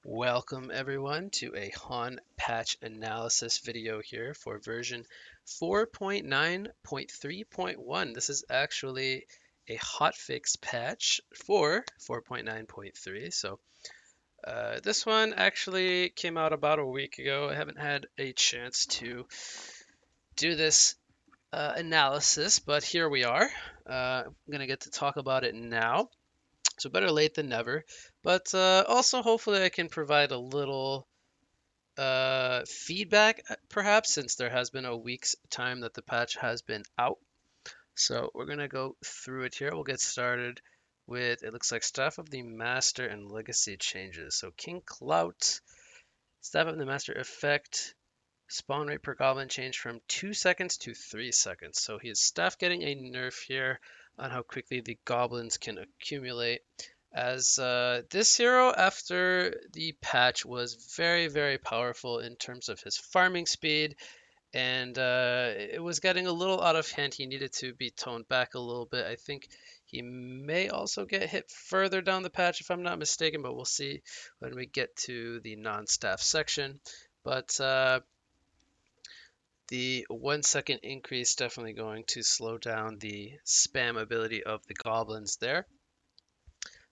Welcome everyone to a HoN patch analysis video here for version 4.9.3.1. This is actually a hotfix patch for 4.9.3. So this one actually came out about a week ago. I haven't had a chance to do this analysis, but here we are. I'm going to get to talk about it now. So better late than never. But also hopefully I can provide a little feedback, perhaps, since there has been a week's time that the patch has been out. So we're going to go through it here. We'll get started with, it looks like Staff of the Master and Legacy changes. So King Clout, Staff of the Master effect, spawn rate per goblin changed from 2 seconds to 3 seconds. So his staff getting a nerf here on how quickly the goblins can accumulate. As this hero, after the patch, was very, very powerful in terms of his farming speed, and it was getting a little out of hand. He needed to be toned back a little bit. I think he may also get hit further down the patch, if I'm not mistaken, but we'll see when we get to the non-staff section. But the 1 second increase definitely going to slow down the spam ability of the goblins there.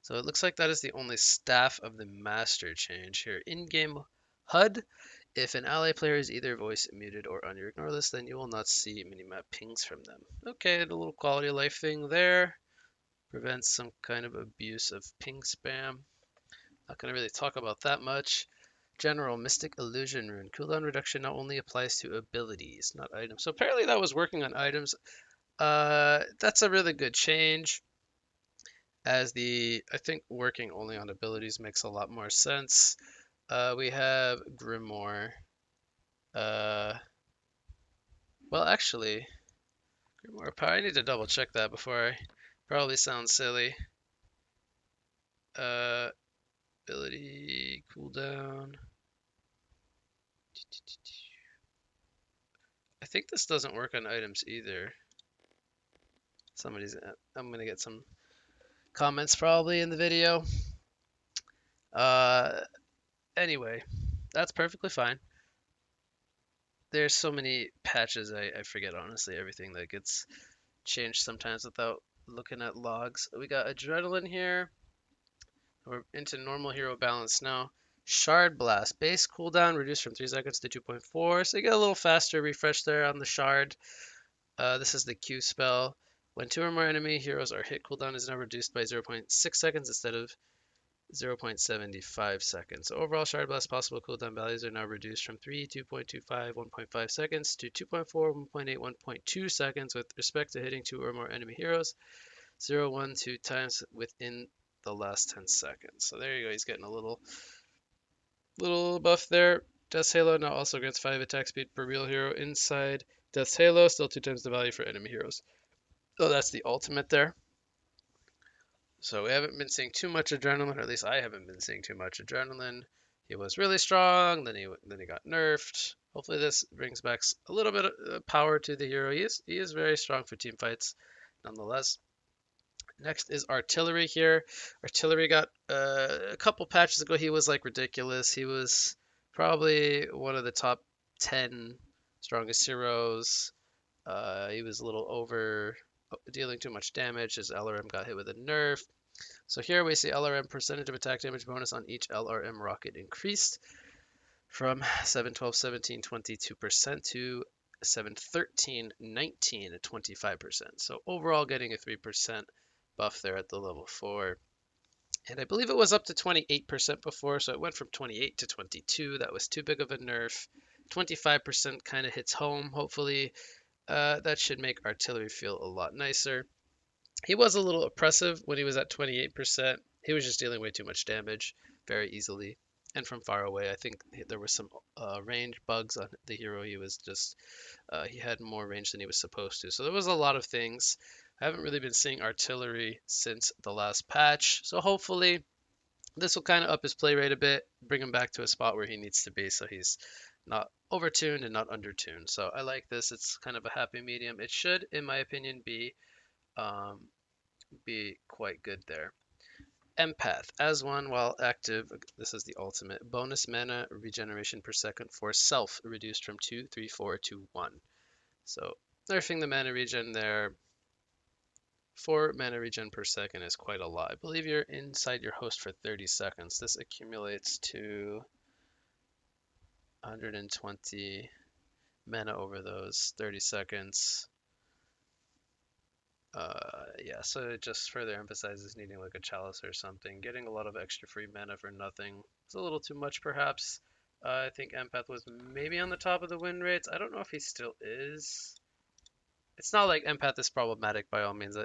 So it looks like that is the only Staff of the Master change here. In-game HUD, if an ally player is either voice muted or on your ignore list, then you will not see minimap pings from them. Okay, the little quality of life thing there prevents some kind of abuse of ping spam. Not going to really talk about that much. General Mystic Illusion Rune. Cooldown reduction now only applies to abilities, not items. So apparently that was working on items. That's a really good change, as I think working only on abilities makes a lot more sense. We have Grimoire. Well, actually, Grimoire Power. I need to double check that before I probably sound silly. Ability cooldown. I think this doesn't work on items either. I'm gonna get some comments probably in the video. Anyway, that's perfectly fine. There's so many patches, I forget honestly everything that gets changed sometimes without looking at logs. We got Adrenaline here. We're into normal hero balance now. Shard Blast. Base cooldown reduced from 3 seconds to 2.4. So you get a little faster refresh there on the Shard. This is the Q spell. When 2 or more enemy heroes are hit, cooldown is now reduced by 0.6 seconds instead of 0.75 seconds. So overall, Shard Blast possible cooldown values are now reduced from 3, 2.25, 1.5 seconds to 2.4, 1.8, 1.2 seconds with respect to hitting 2 or more enemy heroes. 0, 1, 2 times within the last 10 seconds. So there you go. He's getting a little buff there. Death's Halo now also grants 5 attack speed per real hero inside Death's Halo, still 2 times the value for enemy heroes. So that's the ultimate there. So we haven't been seeing too much Adrenaline, or at least I haven't been seeing too much Adrenaline. He was really strong, then he got nerfed. Hopefully this brings back a little bit of power to the hero. He is very strong for team fights, nonetheless. Next is Artillery here. Artillery got a couple patches ago. He was like ridiculous. He was probably one of the top 10 strongest heroes. He was a little over dealing too much damage. His LRM got hit with a nerf. So here we see LRM percentage of attack damage bonus on each LRM rocket increased from 7, 12, 17, 22% to 7, 13, 19, 25%. So overall getting a 3% buff there at the level 4. And I believe it was up to 28% before, so it went from 28 to 22. That was too big of a nerf. 25% kind of hits home, hopefully. That should make Artillery feel a lot nicer. He was a little oppressive when he was at 28%. He was just dealing way too much damage very easily. And from far away, I think there were some range bugs on the hero. He was just, he had more range than he was supposed to. So there was a lot of things. I haven't really been seeing Artillery since the last patch. So hopefully this will kind of up his play rate a bit, bring him back to a spot where he needs to be so he's not overtuned and not undertuned. So I like this. It's kind of a happy medium. It should, in my opinion, be quite good there. Empath. As one while active, this is the ultimate. Bonus mana regeneration per second for self, reduced from 2, 3, 4 to 1. So nerfing the mana regen there. 4 mana regen per second is quite a lot. I believe you're inside your host for 30 seconds. This accumulates to 120 mana over those 30 seconds. Yeah, so it just further emphasizes needing like a chalice or something. Getting a lot of extra free mana for nothing. It's a little too much perhaps. I think Empath was maybe on the top of the win rates. I don't know if he still is. It's not like Empath is problematic by all means.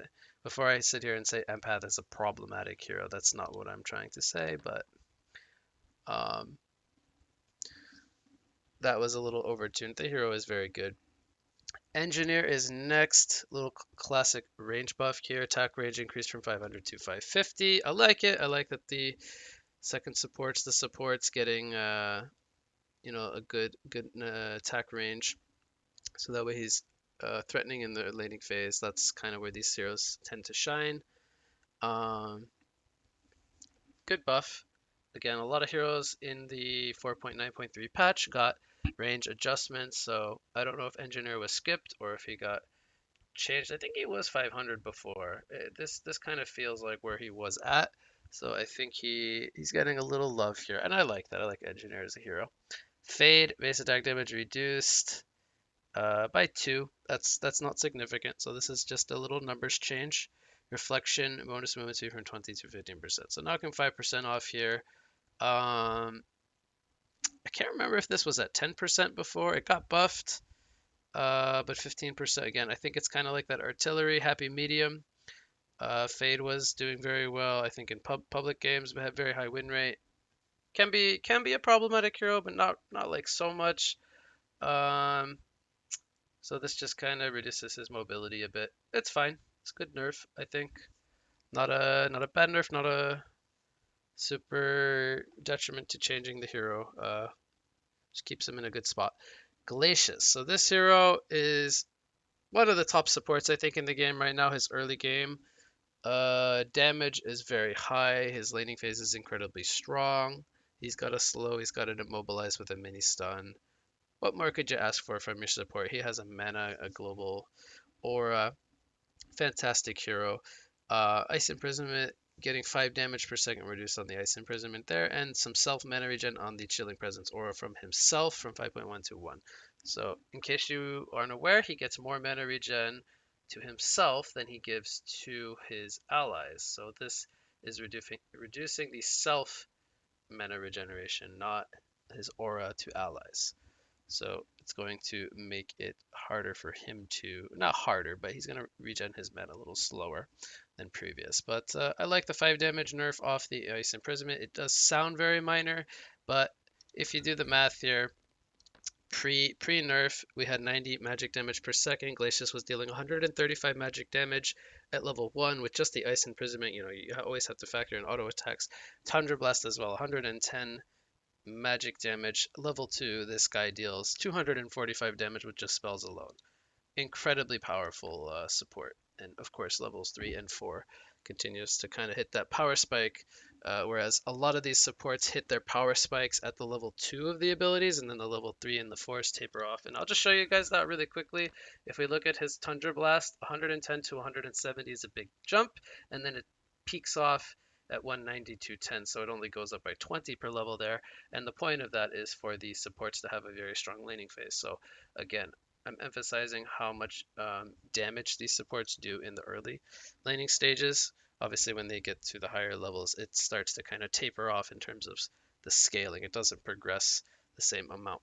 Before I sit here and say Empath is a problematic hero, that's not what I'm trying to say, but um, that was a little overtuned. The hero is very good. Engineer is next. Little classic range buff here. Attack range increased from 500 to 550. I like it. I like that the second supports the supports getting a good attack range. So that way he's threatening in the laning phase. That's kind of where these heroes tend to shine. Um, good buff. Again, a lot of heroes in the 4.9.3 patch got range adjustments. So I don't know if Engineer was skipped or if he got changed. I think he was 500 before. This kind of feels like where he was at. So I think he's getting a little love here, and I like that. I like Engineer as a hero. Fade, base attack damage reduced by 2. That's not significant. So this is just a little numbers change. Reflection, bonus movement speed from 20 to 15%. So knocking 5% off here. I can't remember if this was at 10% before. It got buffed. But 15% again. I think it's kind of like that artillery happy medium. Fade was doing very well. I think in public games, but had very high win rate. Can be a problematic hero, but not like so much. So this just kind of reduces his mobility a bit. It's fine. It's good nerf, I think. Not a bad nerf. Not a super detriment to changing the hero. Just keeps him in a good spot. Glaciers. So this hero is one of the top supports I think in the game right now. His early game damage is very high. His laning phase is incredibly strong. He's got a slow. He's got an immobilize with a mini stun. What more could you ask for from your support? He has a mana, a global aura. Fantastic hero. Ice Imprisonment, getting 5 damage per second reduced on the Ice Imprisonment there, and some self mana regen on the Chilling Presence aura from himself from 5.1 to 1. So, in case you aren't aware, he gets more mana regen to himself than he gives to his allies. So, this is reducing the self mana regeneration, not his aura to allies. So it's going to make it harder for him to, not harder, but he's going to regen his mana a little slower than previous. But I like the 5 damage nerf off the Ice Imprisonment. It does sound very minor, but if you do the math here, pre-nerf, we had 90 magic damage per second. Glaciers was dealing 135 magic damage at level 1 with just the Ice Imprisonment. You always have to factor in auto attacks. Tundra Blast as well, 110 magic damage. Level 2, this guy deals 245 damage with just spells alone. Incredibly powerful support. And of course, levels 3 and 4 continues to kind of hit that power spike, whereas a lot of these supports hit their power spikes at the level 2 of the abilities, and then the level 3 and the 4s taper off. And I'll just show you guys that really quickly. If we look at his Tundra Blast, 110 to 170 is a big jump, and then it peaks off at 190 to 10, so it only goes up by 20 per level there. And the point of that is for the supports to have a very strong laning phase. So again, I'm emphasizing how much damage these supports do in the early laning stages. Obviously, when they get to the higher levels, it starts to kind of taper off in terms of the scaling. It doesn't progress the same amount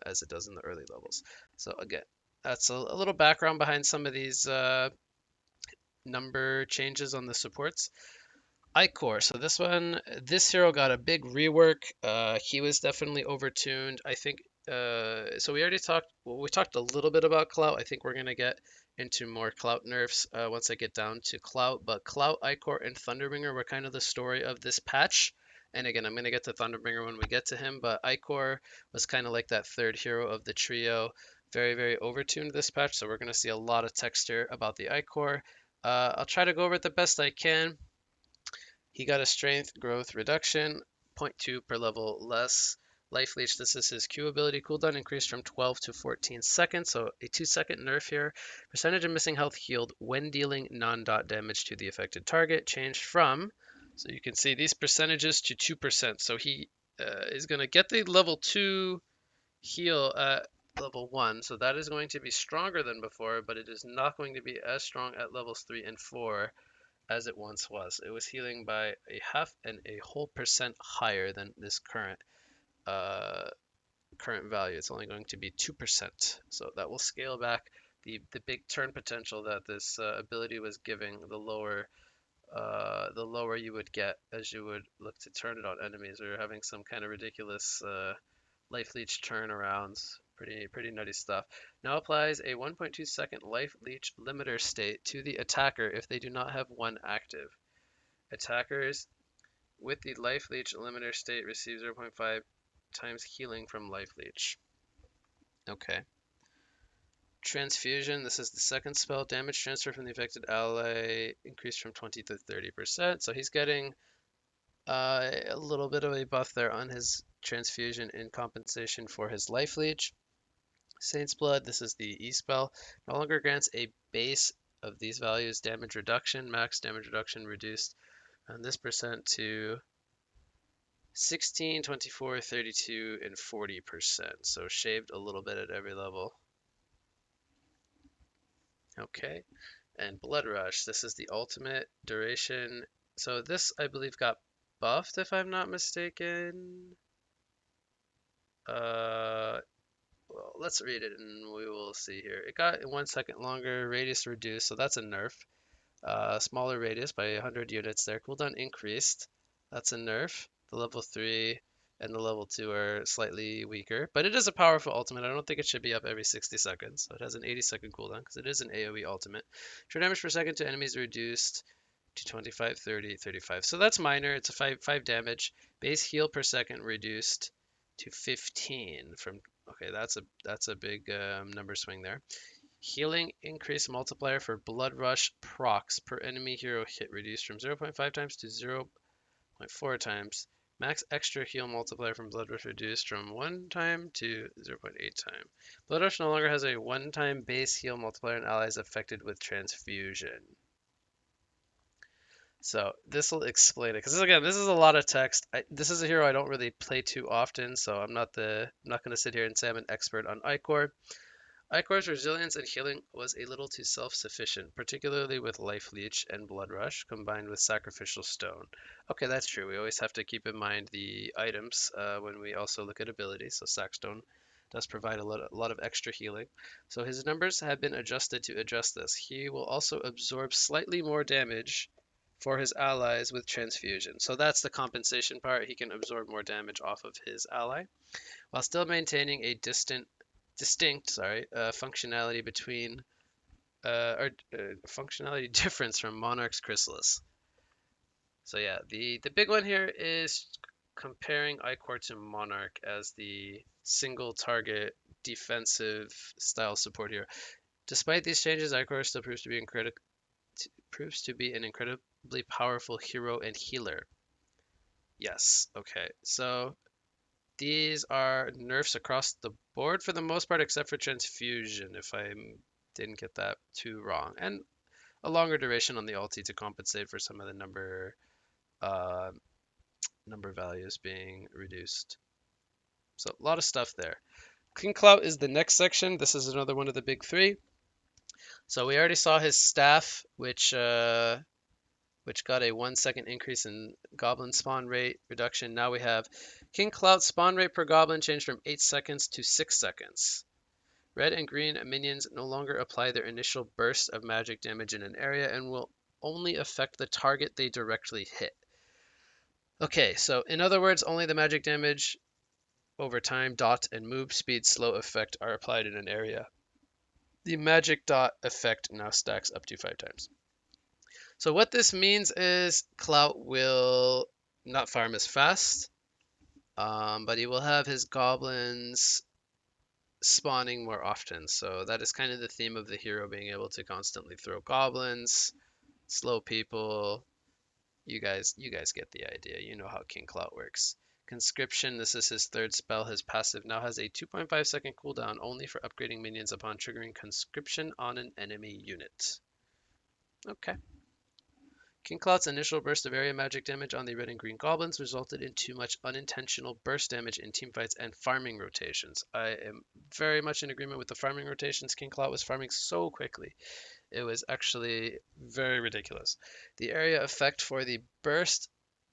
as it does in the early levels. So again, that's a little background behind some of these number changes on the supports. Ichor. So this hero got a big rework. He was definitely overtuned. I think. So we already talked. Well, we talked a little bit about Clout. I think we're gonna get into more Clout nerfs once I get down to Clout. But Clout, Ichor, and Thunderbringer were kind of the story of this patch. And again, I'm gonna get to Thunderbringer when we get to him. But Ichor was kind of like that third hero of the trio. Very, very overtuned this patch. So we're gonna see a lot of texture about the Ichor. I'll try to go over it the best I can. He got a strength growth reduction, 0.2 per level less. Life Leech, this is his Q ability. Cooldown increased from 12 to 14 seconds, so a 2-second nerf here. Percentage of missing health healed when dealing non-dot damage to the affected target changed from, so you can see these percentages, to 2%. So he is going to get the level 2 heal at level 1, so that is going to be stronger than before, but it is not going to be as strong at levels 3 and 4 as it once was. It was healing by a half and a whole percent higher than this uh, current value. It's only going to be 2%. So that will scale back the big turn potential that this ability was giving. The lower you would get as you would look to turn it on enemies, or having some kind of ridiculous life leech turnarounds. Pretty nutty stuff. Now applies a 1.2 second life leech limiter state to the attacker if they do not have one active. Attackers with the life leech limiter state receive 0.5 times healing from life leech. Okay. Transfusion, this is the second spell. Damage transfer from the affected ally increased from 20 to 30%. So he's getting a little bit of a buff there on his transfusion in compensation for his life leech. Saint's Blood, this is the E-spell, no longer grants a base of these values damage reduction. Max damage reduction reduced on this percent to 16, 24, 32, and 40%. So shaved a little bit at every level. Okay. And Blood Rush, this is the ultimate duration. So this, I believe, got buffed, if I'm not mistaken. Well, let's read it and we will see here. It got 1 second longer, radius reduced, so that's a nerf. Smaller radius by 100 units there. Cooldown increased, that's a nerf. The level 3 and the level 2 are slightly weaker, but it is a powerful ultimate. I don't think it should be up every 60 seconds. So it has an 80-second cooldown because it is an AoE ultimate. True damage per second to enemies reduced to 25, 30, 35. So that's minor. It's a 5 damage. Base heal per second reduced to 15 from. Okay, that's a big number swing there. Healing increase multiplier for Blood Rush procs per enemy hero hit reduced from 0.5 times to 0.4 times. Max extra heal multiplier from Blood Rush reduced from 1 time to 0.8 time. Blood Rush no longer has a 1-time base heal multiplier on allies affected with Transfusion. So this will explain it, because again, this is a lot of text. This is a hero I don't really play too often, so I'm not going to sit here and say I'm an expert on Icor. Icor's resilience and healing was a little too self-sufficient, particularly with Life Leech and Blood Rush combined with Sacrificial Stone. Okay, that's true. We always have to keep in mind the items when we also look at abilities. So Sackstone does provide a lot of extra healing. So his numbers have been adjusted to adjust this. He will also absorb slightly more damage for his allies with Transfusion. So that's the compensation part. He can absorb more damage off of his ally while still maintaining a distinct functionality between functionality difference from Monarch's Chrysalis. So yeah, the big one here is comparing Icor to Monarch as the single target defensive style support hero. Despite these changes, Icor still proves to be an incredibly powerful hero and healer. Yes, okay. So these are nerfs across the board for the most part, except for Transfusion, if I didn't get that too wrong. And a longer duration on the ulti to compensate for some of the uh, number values being reduced. So a lot of stuff there. King Clout is the next section. This is another one of the big three. So we already saw his staff, which got a 1 second increase in goblin spawn rate reduction. Now we have King Clout's spawn rate per goblin changed from 8 seconds to 6 seconds. Red and green minions no longer apply their initial burst of magic damage in an area and will only affect the target they directly hit. Okay, so in other words, only the magic damage over time, dot, and move speed slow effect are applied in an area. The magic dot effect now stacks up to 5 times. So what this means is Clout will not farm as fast, but he will have his goblins spawning more often. So that is kind of the theme of the hero, being able to constantly throw goblins, slow people, You guys get the idea. You know how King Clout works. Conscription, this is his third spell. His passive now has a 2.5-second cooldown only for upgrading minions upon triggering conscription on an enemy unit. Okay. King Clout's initial burst of area magic damage on the red and green goblins resulted in too much unintentional burst damage in teamfights and farming rotations. I am very much in agreement with the farming rotations. King Clout was farming so quickly. It was actually very ridiculous. The area effect for the burst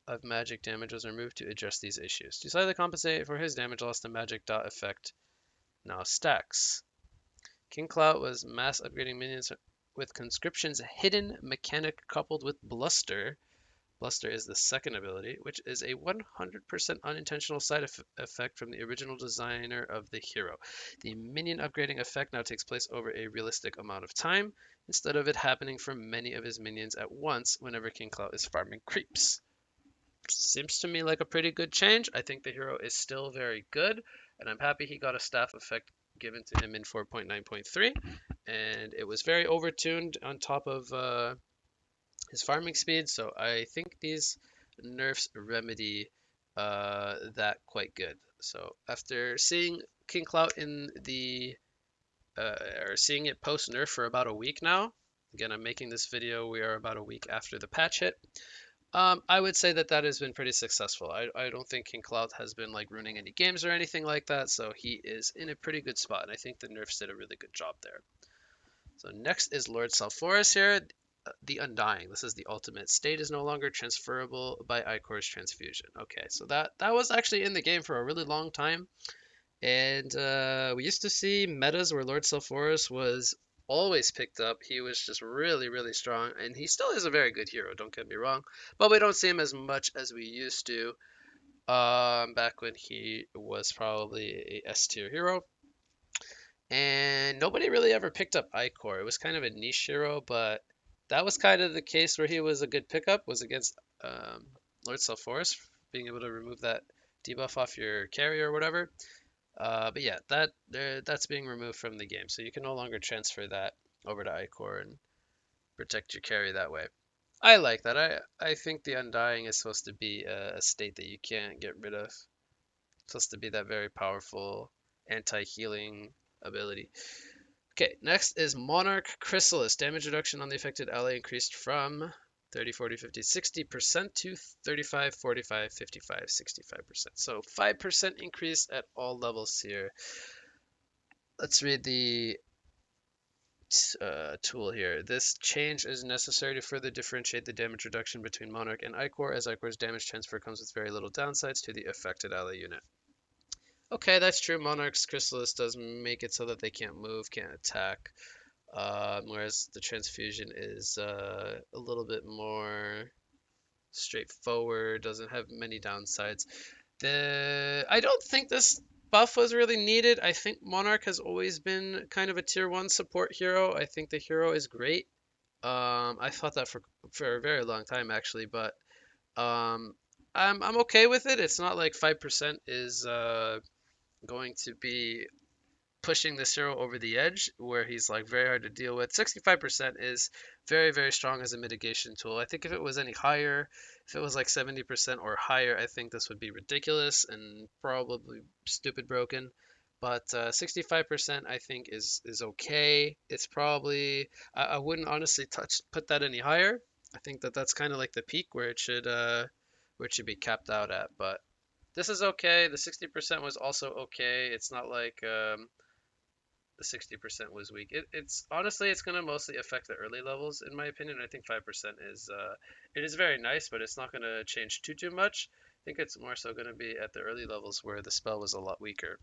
of magic damage was removed to address these issues. To slightly compensate for his damage loss, the magic dot effect now stacks. King Clout was mass upgrading minions with Conscription's hidden mechanic coupled with Bluster. Bluster is the second ability, which is a 100% unintentional side effect from the original designer of the hero. The minion upgrading effect now takes place over a realistic amount of time, instead of it happening for many of his minions at once whenever King Clout is farming creeps. Seems to me like a pretty good change. I think the hero is still very good, and I'm happy he got a staff effect given to him in 4.9.3, and it was very overtuned on top of his farming speed, so I think these nerfs remedy that quite good. So after seeing King Clout in the or seeing it post nerf for about a week now, again I'm making this video, we are about a week after the patch hit. I would say that that has been pretty successful. I don't think King Clout has been like ruining any games or anything like that, so he is in a pretty good spot, and I think the nerfs did a really good job there. So next is Lord Sulforas here, the Undying. This is the ultimate. State is no longer transferable by Ichor's Transfusion. Okay, so that was actually in the game for a really long time, and we used to see metas where Lord Sulforas was always picked up. He was just really, really strong, and he still is a very good hero, don't get me wrong, but we don't see him as much as we used to back when he was probably a S tier hero. And nobody really ever picked up Ichor. It was kind of a niche hero, but that was kind of the case where he was a good pickup, was against Lord Sulforas, being able to remove that debuff off your carry or whatever. But yeah, that's being removed from the game, so you can no longer transfer that over to Ichor and protect your carry that way. I like that. I think the Undying is supposed to be a state that you can't get rid of. It's supposed to be that very powerful anti-healing ability. Okay, next is Monarch Chrysalis. Damage reduction on the affected ally increased from 30, 40, 50, 60% to 35, 45, 55, 65%. So 5% increase at all levels here. Let's read the tool here. This change is necessary to further differentiate the damage reduction between Monarch and Ichor, as Ichor's damage transfer comes with very little downsides to the affected ally unit. Okay, that's true. Monarch's Chrysalis does make it so that they can't move, can't attack, whereas the Transfusion is a little bit more straightforward, doesn't have many downsides. I don't think this buff was really needed. I think Monarch has always been kind of a tier 1 support hero. I think the hero is great. I thought that for a very long time actually, but I'm okay with it. It's not like 5% is going to be pushing this hero over the edge where he's like very hard to deal with. 65% is very, very strong as a mitigation tool. I think if it was any higher, if it was like 70% or higher, I think this would be ridiculous and probably stupid broken. But 65% I think is okay. It's probably I wouldn't honestly put that any higher. I think that that's kind of like the peak where it should be capped out at. But this is okay. The 60% was also okay. It's not like the 60% was weak. It's honestly, it's going to mostly affect the early levels in my opinion. I think 5% is it is very nice, but it's not going to change too much. I think it's more so going to be at the early levels where the spell was a lot weaker.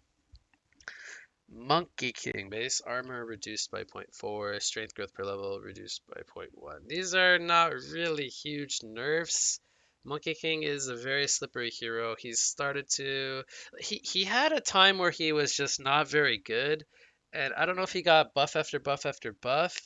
Monkey King, base armor reduced by 0.4, strength growth per level reduced by 0.1. These are not really huge nerfs. Monkey King is a very slippery hero. He's started to he had a time where he was just not very good, and I don't know if he got buff after buff after buff,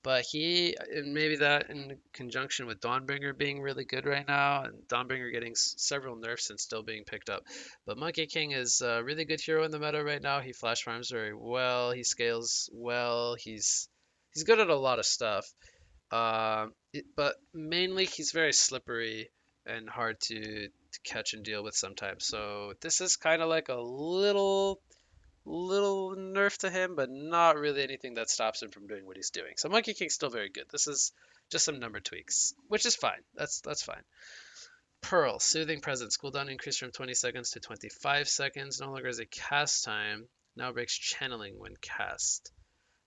but and maybe that in conjunction with Dawnbringer being really good right now, and Dawnbringer getting several nerfs and still being picked up. But Monkey King is a really good hero in the meta right now. He flash farms very well. He scales well. He's good at a lot of stuff. But mainly he's very slippery and hard to catch and deal with sometimes. So this is kind of like a little nerf to him, but not really anything that stops him from doing what he's doing. So Monkey King's still very good. This is just some number tweaks, which is fine. That's fine. Pearl, Soothing Presence. Cooldown increased from 20 seconds to 25 seconds. No longer has a cast time. Now breaks channeling when cast.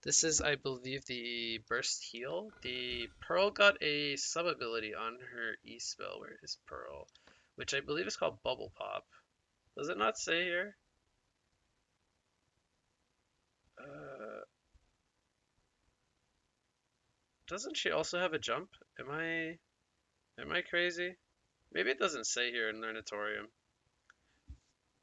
This is, I believe, the burst heal. The Pearl got a sub ability on her E spell. Where is Pearl? Which I believe is called Bubble Pop. Does it not say here? Uh, doesn't she also have a jump? Am I crazy? Maybe it doesn't say here in Learnatorium.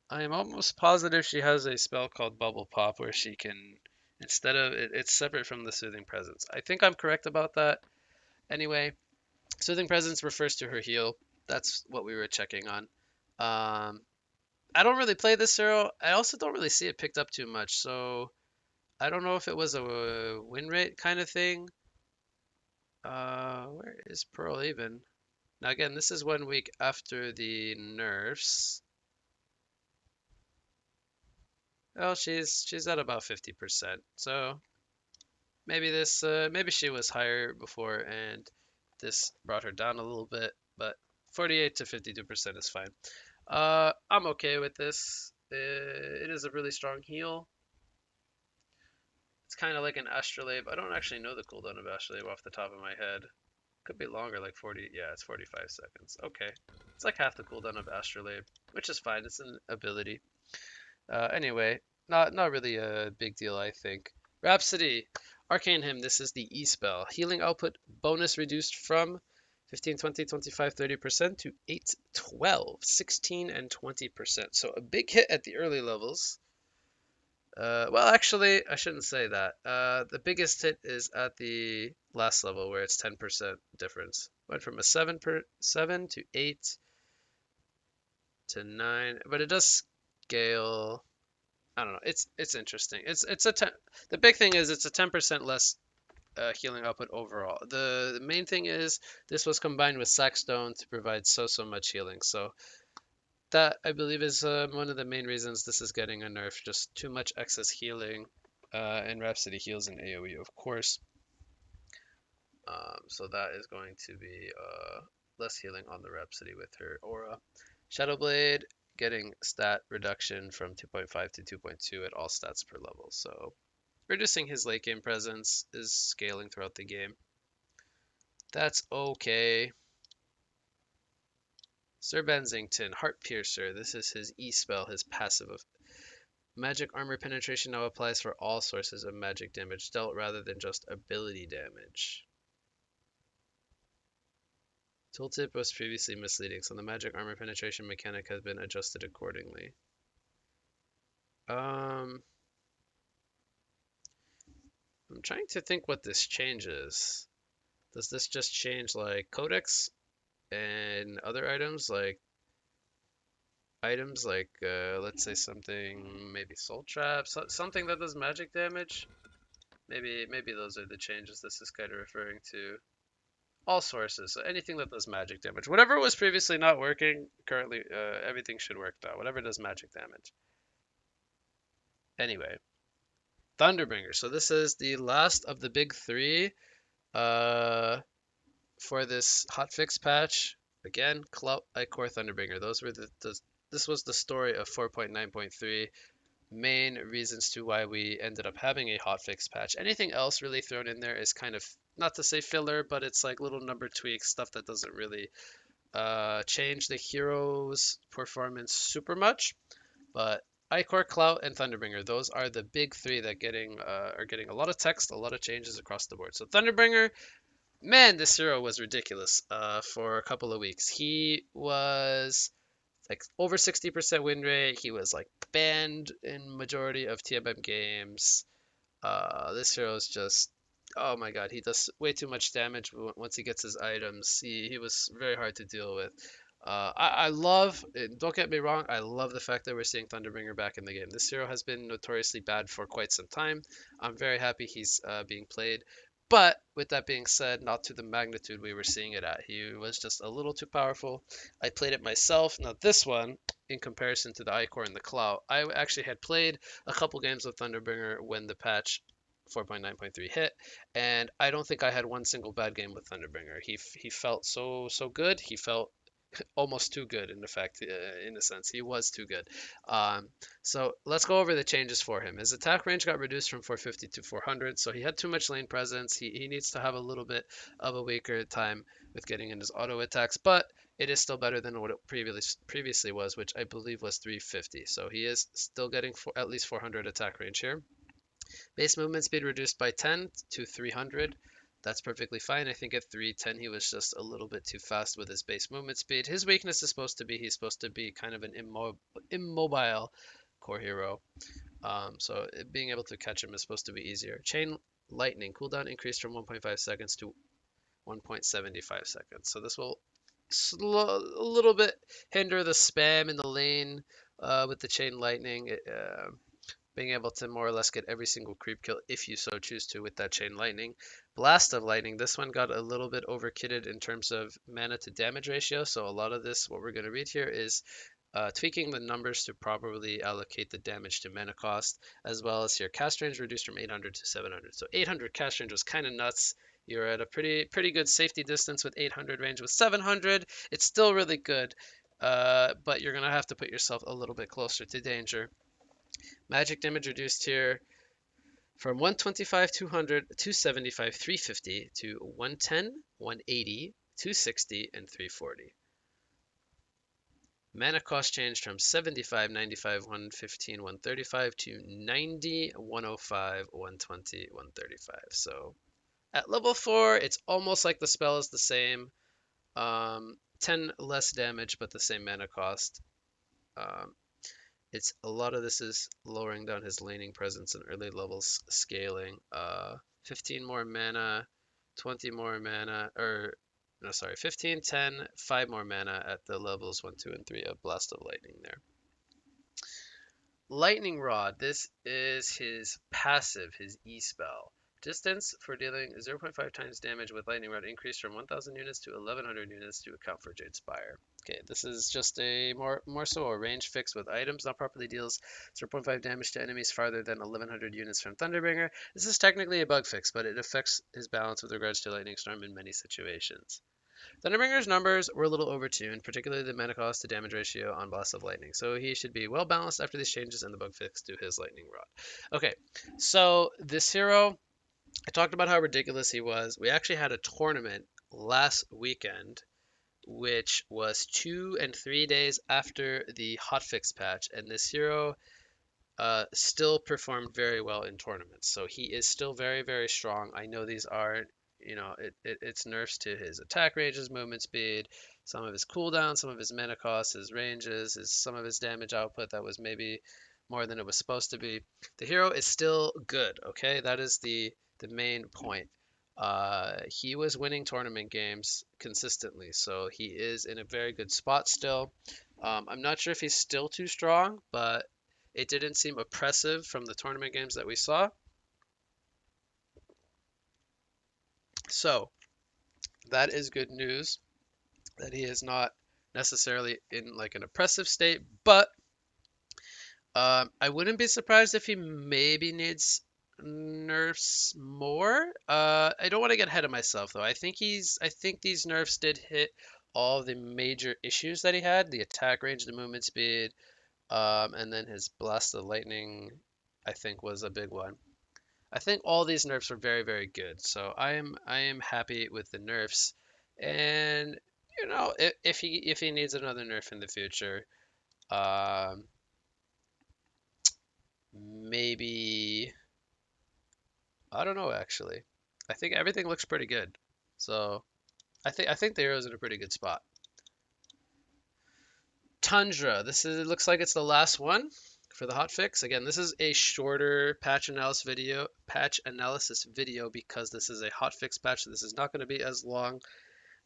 I am almost positive she has a spell called Bubble Pop where she can, instead of it's separate from the Soothing Presence. I think I'm correct about that. Anyway, Soothing Presence refers to her heal. That's what we were checking on. I don't really play this hero. I also don't really see it picked up too much, so I don't know if it was a win rate kind of thing. Where is Pearl even? Now again, this is 1 week after the nerfs. Oh, she's at about 50%. So maybe she was higher before and this brought her down a little bit, but 48 to 52% is fine. I'm okay with this. It is a really strong heal. It's kind of like an Astrolabe. I don't actually know the cooldown of Astrolabe off the top of my head. Could be longer, like 40. Yeah, it's 45 seconds. Okay. It's like half the cooldown of Astrolabe, which is fine. It's an ability. Anyway, not really a big deal, I think. Rhapsody. Arcane Hymn. This is the E spell. Healing output bonus reduced from 15, 20, 25, 30% to 8, 12, 16, and 20%. So a big hit at the early levels. Well, actually, I shouldn't say that. The biggest hit is at the last level where it's 10% difference. Went from a 7 to 8 to 9, but it does scale. I don't know. It's interesting. It's a ten, the big thing is it's a 10% less healing output overall. The main thing is this was combined with Sackstone to provide so much healing. So that I believe is one of the main reasons this is getting a nerf. Just too much excess healing, and Rhapsody heals in AoE, of course. So that is going to be less healing on the Rhapsody with her aura. Shadowblade getting stat reduction from 2.5 to 2.2 at all stats per level. So reducing his late game presence is scaling throughout the game. That's okay. Sir Bensington, Heart Piercer. This is his E spell, his passive of magic armor penetration now applies for all sources of magic damage dealt rather than just ability damage. Tooltip was previously misleading, so the magic armor penetration mechanic has been adjusted accordingly. I'm trying to think what this changes. Does this just change like codex and other items like let's say something maybe soul trap, something that does magic damage? Maybe those are the changes this is kind of referring to. All sources, so anything that does magic damage. Whatever was previously not working, currently everything should work now. Whatever does magic damage. Anyway, Thunderbringer. So this is the last of the big three uh, for this hotfix patch. Again, Clout, Ichor, Thunderbringer. Those were this was the story of 4.9.3. Main reasons to why we ended up having a hotfix patch. Anything else really thrown in there is kind of, not to say filler, but it's like little number tweaks, stuff that doesn't really change the hero's performance super much. But Ichor, Clout, and Thunderbringer, those are the big three that are getting a lot of text, a lot of changes across the board. So Thunderbringer, man, this hero was ridiculous for a couple of weeks. He was like over 60% win rate. He was like banned in majority of TMM games. This hero is just, oh my god, he does way too much damage once he gets his items. He was very hard to deal with. I love, don't get me wrong, I love the fact that we're seeing Thunderbringer back in the game. This hero has been notoriously bad for quite some time. I'm very happy he's being played. But with that being said, not to the magnitude we were seeing it at. He was just a little too powerful. I played it myself. Now this one, in comparison to the Ichor and the Clout, I actually had played a couple games with Thunderbringer when the patch 4.9.3 hit, and I don't think I had one single bad game with Thunderbringer. He felt so good. He felt almost too good in effect, in a sense. He was too good. Um, so let's go over the changes for him. His attack range got reduced from 450 to 400, so he had too much lane presence. He needs to have a little bit of a weaker time with getting in his auto attacks, but it is still better than what it previously was, which I believe was 350. So he is still getting at least 400 attack range here. Base movement speed reduced by 10 to 300. That's perfectly fine. I think at 310 he was just a little bit too fast with his base movement speed. His weakness is supposed to be he's supposed to be kind of an immobile core hero. So being able to catch him is supposed to be easier. Chain Lightning cooldown increased from 1.5 seconds to 1.75 seconds. So this will a little bit hinder the spam in the lane with the Chain Lightning. Being able to more or less get every single creep kill if you so choose to with that Chain Lightning. Blast of Lightning, this one got a little bit overkitted in terms of mana to damage ratio, so a lot of this, what we're going to read here, is tweaking the numbers to properly allocate the damage to mana cost, as well as here cast range reduced from 800 to 700. So 800 cast range was kind of nuts. You're at a pretty good safety distance with 800 range. With 700, it's still really good, but you're going to have to put yourself a little bit closer to danger. Magic damage reduced here from 125, 200, 275, 350 to 110, 180, 260, and 340. Mana cost changed from 75, 95, 115, 135 to 90, 105, 120, 135. So at level 4, it's almost like the spell is the same. 10 less damage, but the same mana cost. It's a lot of this is lowering down his laning presence and early levels scaling. 15 more mana, 20 more mana, or no, sorry, 15, 10, 5 more mana at the levels 1, 2, and 3 of Blast of Lightning there. Lightning Rod, this is his passive, his E-spell. Distance for dealing 0.5 times damage with Lightning Rod increased from 1,000 units to 1,100 units to account for Jade Spire. Okay, this is just a more so a range fix with items. Not properly deals 0.5 damage to enemies farther than 1,100 units from Thunderbringer. This is technically a bug fix, but it affects his balance with regards to Lightning Storm in many situations. Thunderbringer's numbers were a little overtuned, particularly the mana cost to damage ratio on Blast of Lightning, so he should be well balanced after these changes and the bug fix to his Lightning Rod. Okay, so this hero, I talked about how ridiculous he was. We actually had a tournament last weekend, which was 2 and 3 days after the hotfix patch, and this hero still performed very well in tournaments. So he is still very strong. I know these are, it's nerfs to his attack range, his movement speed, some of his cooldown, some of his mana costs, his ranges, some of his damage output that was maybe more than it was supposed to be. The hero is still good, okay? That is the main point. He was winning tournament games consistently, so he is in a very good spot still. I'm not sure if he's still too strong, but it didn't seem oppressive from the tournament games that we saw. So that is good news that he is not necessarily in like an oppressive state, but I wouldn't be surprised if he maybe needs nerfs more. I don't want to get ahead of myself though. I think these nerfs did hit all the major issues that he had: the attack range, the movement speed, and then his Blast of Lightning, I think, was a big one. I think all these nerfs were very good. So I am happy with the nerfs, and if he needs another nerf in the future, um, maybe I don't know actually. I think everything looks pretty good. So I think the hero's in a pretty good spot. Tundra. It looks like it's the last one for the hotfix. Again, this is a shorter patch analysis video because this is a hotfix patch. So this is not going to be as long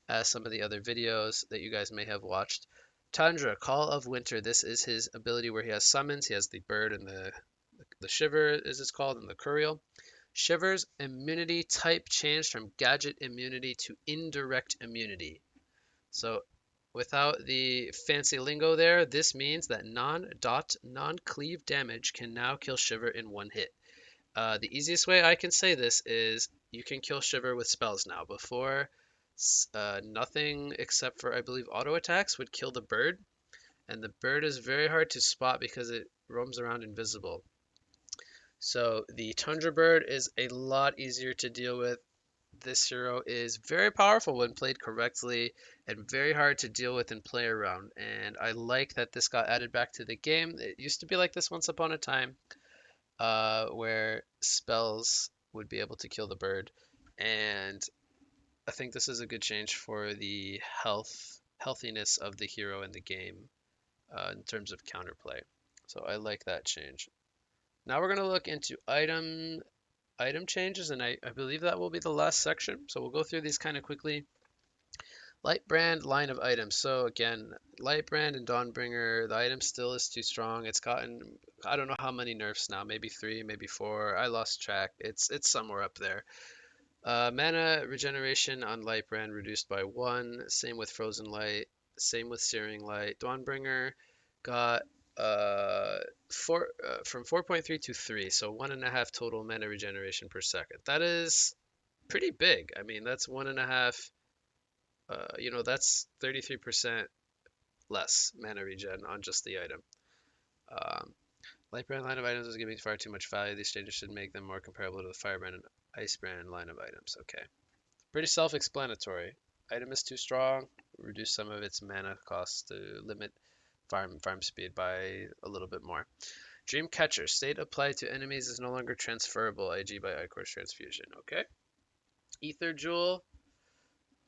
as some of the other videos that you guys may have watched. Tundra, Call of Winter. This is his ability where he has summons. He has the bird and the shiver, as it's called, and the couriel. Shiver's immunity type changed from gadget immunity to indirect immunity. So without the fancy lingo there, this means that non-dot, non-cleave damage can now kill Shiver in one hit. The easiest way I can say this is you can kill Shiver with spells now. Before, nothing except for, I believe, auto attacks would kill the bird, and the bird is very hard to spot because it roams around invisible. So the Tundra bird is a lot easier to deal with. This hero is very powerful when played correctly and very hard to deal with and play around. And I like that this got added back to the game. It used to be like this once upon a time, where spells would be able to kill the bird. And I think this is a good change for the healthiness of the hero in the game, in terms of counterplay. So I like that change. Now we're going to look into item changes, and I believe that will be the last section. So we'll go through these kind of quickly. Lightbrand line of items. So again, Lightbrand and Dawnbringer, the item still is too strong. It's gotten, I don't know how many nerfs now, maybe 3, maybe 4. I lost track. It's somewhere up there. Mana regeneration on Lightbrand reduced by 1. Same with Frozen Light. Same with Searing Light. Dawnbringer got from 4.3 to 3, so 1.5 total mana regeneration per second. That is pretty big. I mean, that's 1.5. That's 33% less mana regen on just the item. Lightbrand line of items is giving far too much value. These changes should make them more comparable to the Firebrand and Icebrand line of items. Okay. Pretty self-explanatory. Item is too strong. Reduce some of its mana costs to limit farm speed by a little bit more. Dreamcatcher. State applied to enemies is no longer transferable. IG by Ichor's Transfusion. Okay. Ether Jewel.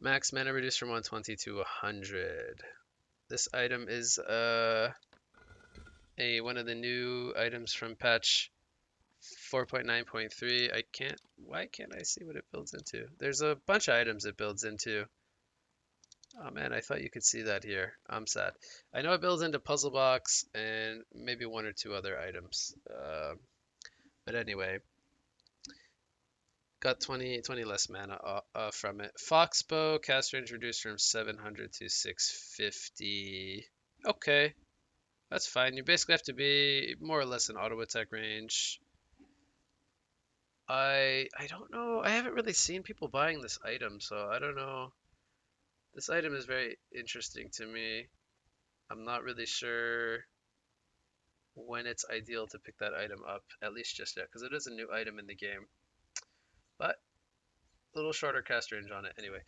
Max mana reduced from 120 to 100. This item is one of the new items from patch 4.9.3. Why can't I see what it builds into? There's a bunch of items it builds into. Oh man, I thought you could see that here. I'm sad. I know it builds into Puzzle Box and maybe 1 or 2 other items. But anyway, got 20 less mana from it. Foxbow, cast range reduced from 700 to 650. Okay, that's fine. You basically have to be more or less in auto attack range. I don't know. I haven't really seen people buying this item, so I don't know. This item is very interesting to me. I'm not really sure when it's ideal to pick that item up, at least just yet, because it is a new item in the game. But a little shorter cast range on it anyway.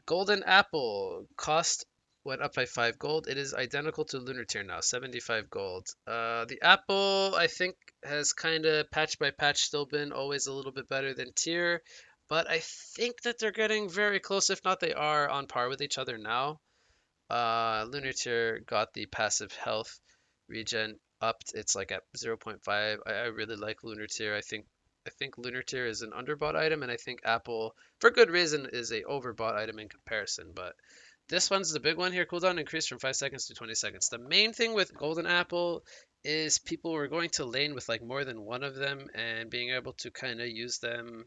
Golden Apple cost went up by 5 gold. It is identical to Lunar Tier now, 75 gold. The apple, I think, has kind of patch by patch still been always a little bit better than Tier, but I think that they're getting very close. If not, they are on par with each other now. Lunar Tier got the passive health regen upped. It's like at 0.5. I really like Lunar Tier. I think Lunar Tier is an underbought item, and I think Apple, for good reason, is a overbought item in comparison. But this one's the big one here. Cooldown increased from 5 seconds to 20 seconds. The main thing with Golden Apple is people were going to lane with like more than one of them and being able to kind of use them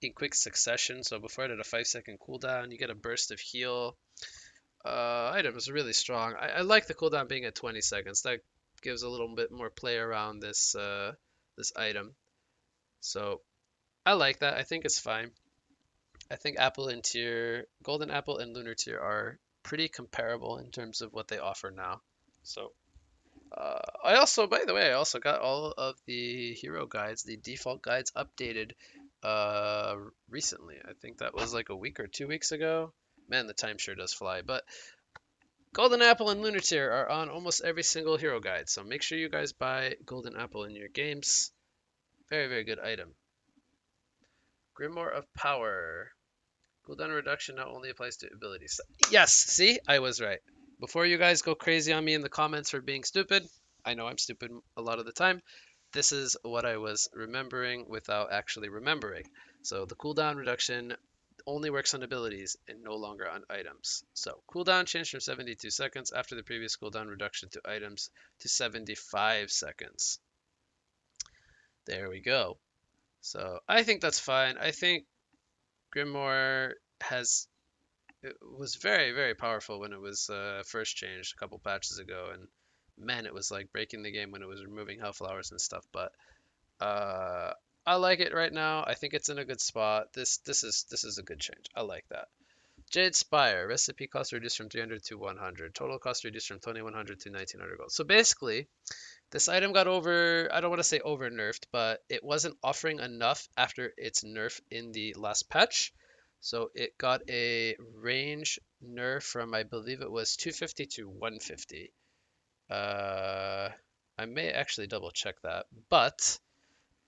in quick succession. So before it had a 5-second cooldown, you get a burst of heal. Item is really strong. I like the cooldown being at 20 seconds. That gives a little bit more play around this item. So I like that. I think it's fine. I think Golden Apple and Lunar Tier are pretty comparable in terms of what they offer now. So by the way, I also got all of the hero guides, the default guides updated recently. I think that was like a week or 2 weeks ago. Man, the time sure does fly. But Golden Apple and Lunar Tier are on almost every single hero guide, so make sure you guys buy Golden Apple in your games. Very, very good item. Grimoire of Power. Cooldown reduction not only applies to abilities. Yes, see? I was right. Before you guys go crazy on me in the comments for being stupid, I know I'm stupid a lot of the time. This is what I was remembering without actually remembering. So the cooldown reduction only works on abilities and no longer on items. So cooldown changed from 72 seconds after the previous cooldown reduction to items to 75 seconds. There we go. So I think that's fine. I think Grimoire has it was very, very powerful when it was first changed a couple patches ago, and man, it was like breaking the game when it was removing Hellflowers and stuff. But uh, I like it right now. I think it's in a good spot. This is a good change. I like that. Jade Spire recipe cost reduced from 300 to 100. Total cost reduced from 2100 to 1900 gold. So basically, this item got over. I don't want to say over nerfed, but it wasn't offering enough after its nerf in the last patch. So it got a range nerf from I believe it was 250 to 150. I may actually double check that, but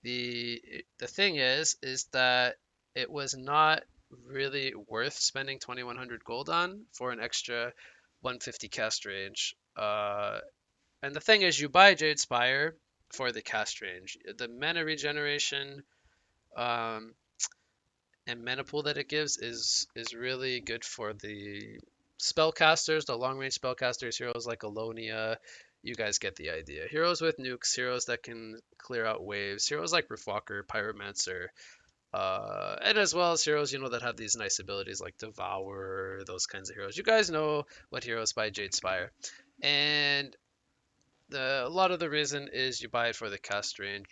the thing is that it was not really worth spending 2100 gold on for an extra 150 cast range. And the thing is, you buy Jade Spire for the cast range. The mana regeneration um, and mana pool that it gives is really good for the spellcasters, the long range spellcasters, heroes like Alonia. You guys get the idea. Heroes with nukes, heroes that can clear out waves, heroes like Riftwalker, Pyromancer, and as well as heroes, that have these nice abilities like Devour, those kinds of heroes. You guys know what heroes buy Jade Spire. And a lot of the reason is you buy it for the cast range,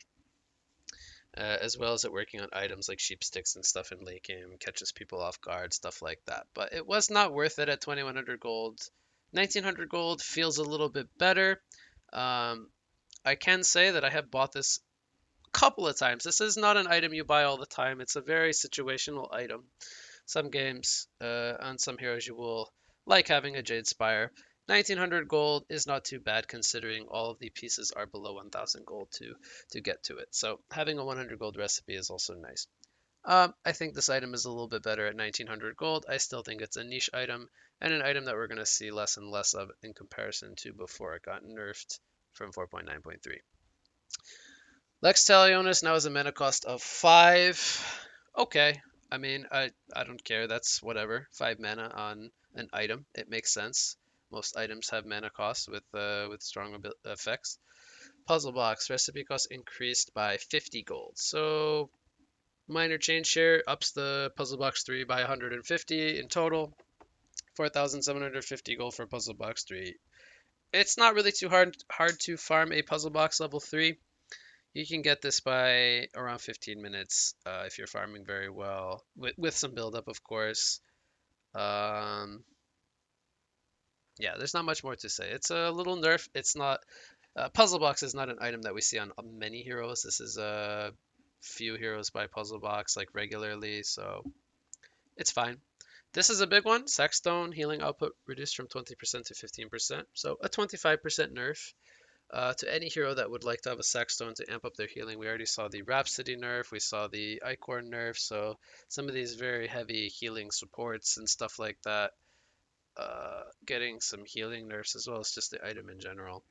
as well as it working on items like sheep sticks and stuff in late game, catches people off guard, stuff like that. But it was not worth it at 2100 gold. 1900 gold feels a little bit better. Um, I can say that I have bought this a couple of times. This is not an item you buy all the time. It's a very situational item. Some games, on some heroes, you will like having a Jade Spire. 1900 gold is not too bad considering all of the pieces are below 1000 gold to get to it. So having a 100 gold recipe is also nice. I think this item is a little bit better at 1900 gold. I still think it's a niche item and an item that we're going to see less and less of in comparison to before it got nerfed from 4.9.3. Lex Talionis now has a mana cost of 5. Okay. I mean, I don't care. That's whatever. 5 mana on an item. It makes sense. Most items have mana costs with strong effects. Puzzle box recipe cost increased by 50 gold. So minor change here ups the puzzle box 3 by 150 in total. 4,750 gold for puzzle box 3. It's not really too hard to farm a puzzle box level 3. You can get this by around 15 minutes if you're farming very well, with some buildup, of course. Um, yeah, there's not much more to say. It's a little nerf. It's not Puzzle box is not an item that we see on many heroes. This is a few heroes by puzzle box like regularly, so it's fine. This is a big one. Sackstone healing output reduced from 20% to 15%, so a 25% nerf. To any hero that would like to have a Sackstone to amp up their healing. We already saw the Rhapsody nerf, we saw the Ichor nerf, so some of these very heavy healing supports and stuff like that, getting some healing nerfs as well as just the item in general.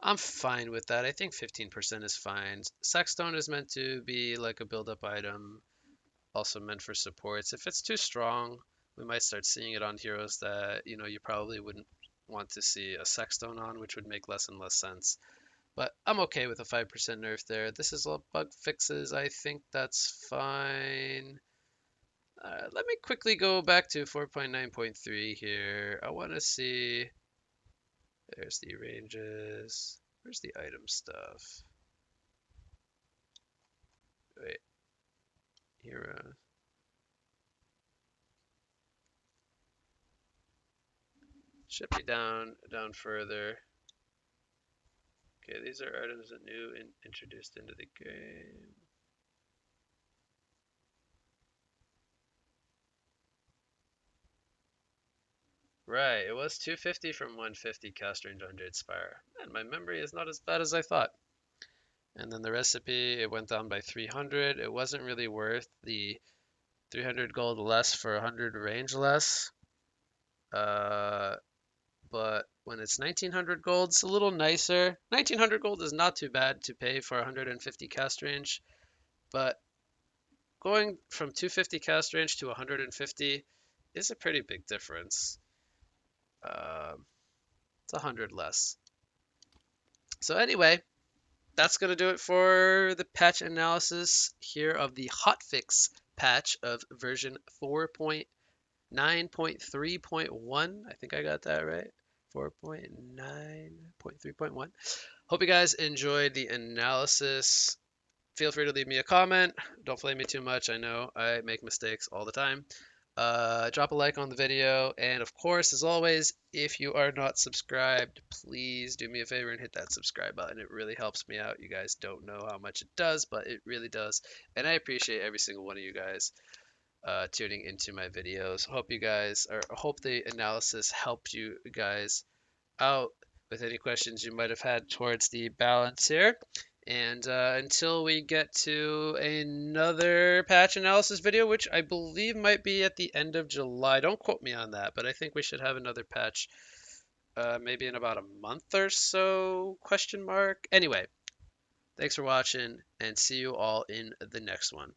I'm fine with that. I think 15% is fine. Sackstone is meant to be like a build-up item, also meant for supports. If it's too strong, we might start seeing it on heroes that, you probably wouldn't want to see a Sackstone on, which would make less and less sense. But I'm okay with a 5% nerf there. This is all bug fixes. I think that's fine. Let me quickly go back to 4.9.3 here. I want to see. There's the ranges. Where's the item stuff? Wait. Hero. Should be down further. Okay, these are items that new and introduced into the game. Right, it was 250 from 150 cast range on Jade Spire. And my memory is not as bad as I thought. And then the recipe, it went down by 300. It wasn't really worth the 300 gold less for 100 range less. But when it's 1900 gold, it's a little nicer. 1900 gold is not too bad to pay for 150 cast range, but going from 250 cast range to 150 is a pretty big difference. It's 100 less. So anyway, that's going to do it for the patch analysis here of the hotfix patch of version 4.9.3.1. I think I got that right. 4.9.3.1. Hope you guys enjoyed the analysis. Feel free to leave me a comment. Don't flame me too much. I know I make mistakes all the time. Drop a like on the video. And of course, as always, if you are not subscribed, please do me a favor and hit that subscribe button. It really helps me out. You guys don't know how much it does, but it really does. And I appreciate every single one of you guys tuning into my videos. Hope the analysis helped you guys out with any questions you might have had towards the balance here. And until we get to another patch analysis video, which I believe might be at the end of July. Don't quote me on that, but I think we should have another patch maybe in about a month or so, question mark. Anyway, thanks for watching and see you all in the next one.